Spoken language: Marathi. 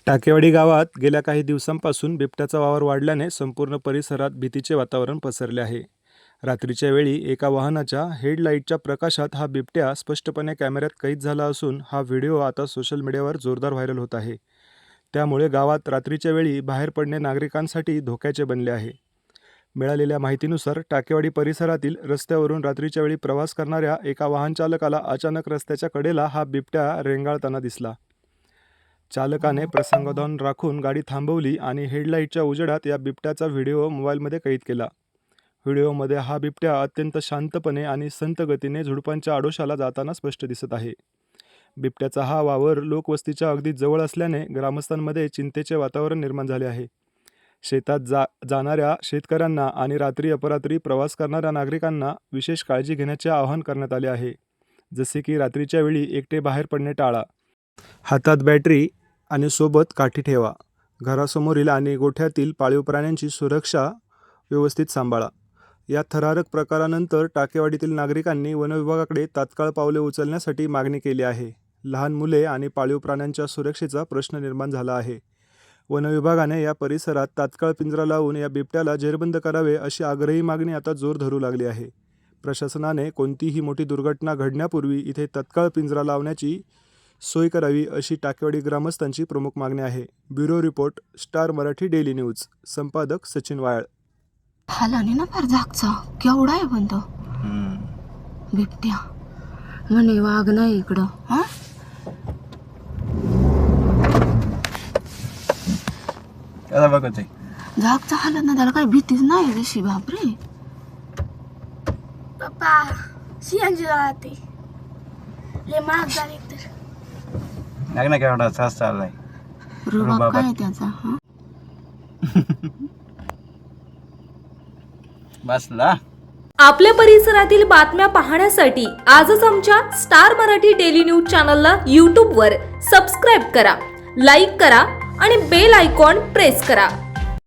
टाकेवाडी गावात गेल्या काही दिवसांपासून बिबट्याचा वावर वाढल्याने संपूर्ण परिसरात भीतीचे वातावरण पसरले आहे. रात्रीच्या वेळी एका वाहनाच्या हेडलाईटच्या प्रकाशात हा बिबट्या स्पष्टपणे कॅमेऱ्यात कैद झाला असून हा व्हिडिओ आता सोशल मीडियावर जोरदार व्हायरल होत आहे. त्यामुळे गावात रात्रीच्या वेळी बाहेर पडणे नागरिकांसाठी धोक्याचे बनले आहे. मिळालेल्या माहितीनुसार टाकेवाडी परिसरातील रस्त्यावरून रात्रीच्या वेळी प्रवास करणाऱ्या एका वाहनचालकाला अचानक रस्त्याच्या कडेला हा बिबट्या रेंगाळताना दिसला. चालकाने प्रसंगावधान राखून गाडी थांबवली आणि हेडलाईटच्या उजेडात या बिबट्याचा व्हिडिओ मोबाईलमध्ये कैद केला. व्हिडिओमध्ये हा बिबट्या अत्यंत शांतपणे आणि संथ गतीने झुडपांच्या आडोशाला जाताना स्पष्ट दिसत आहे. बिबट्याचा हा वावर लोकवस्तीच्या अगदी जवळ असल्याने ग्रामस्थांमध्ये चिंतेचे वातावरण निर्माण झाले आहे. शेतात जाणाऱ्या शेतकऱ्यांना आणि रात्री अपरात्री प्रवास करणाऱ्या नागरिकांना विशेष काळजी घेण्याचे आवाहन करण्यात आले आहे. जसे की रात्रीच्या वेळी एकटे बाहेर पडणे टाळा. हातात बॅटरी आणि सोबत काठी ठेवा. घरासमोरील आणि गोठ्यातील पाळीव प्राण्यांची सुरक्षा व्यवस्थित सांभाळा. या थरारक प्रकारानंतर टाकेवाडीतील नागरिकांनी वनविभागाकडे तात्काळ पावले उचलण्यासाठी मागणी केली आहे. लहान मुले आणि पाळीव प्राण्यांच्या सुरक्षेचा प्रश्न निर्माण झाला आहे. वनविभागाने या परिसरात तात्काळ पिंजरा लावून या बिबट्याला जेरबंद करावे अशी आग्रही मागणी आता जोर धरू लागली आहे. प्रशासनाने कोणतीही मोठी दुर्घटना घडण्यापूर्वी इथे तात्काळ पिंजरा लावण्याची सोय करावी अशी टाकेवाडी ग्रामस्थांची प्रमुख मागणी आहे. Bureau report, star Marathi daily news. संपादक सचिन वायाळ. हालाने ना फार जागचा केवढा आहे पण तो बिबट्या म्हणे वाघ नाही इकडं. हा आता बघत आहे जागचा हालत ना त्याला काही भीतीच नाही जशी. बापरे पप्पा सीएनजी जाते ले महाग झाले तर नाही ना केवढा सास चाललाय रुबाब काय त्याचा. हा बसला. आपल्या परिसरातील बातम्या पाहण्यासाठी आजच आमच्या स्टार मराठी डेली न्यूज चॅनलला यूट्यूबवर सबस्क्राईब करा, लाईक करा आणि बेल आयकॉन प्रेस करा.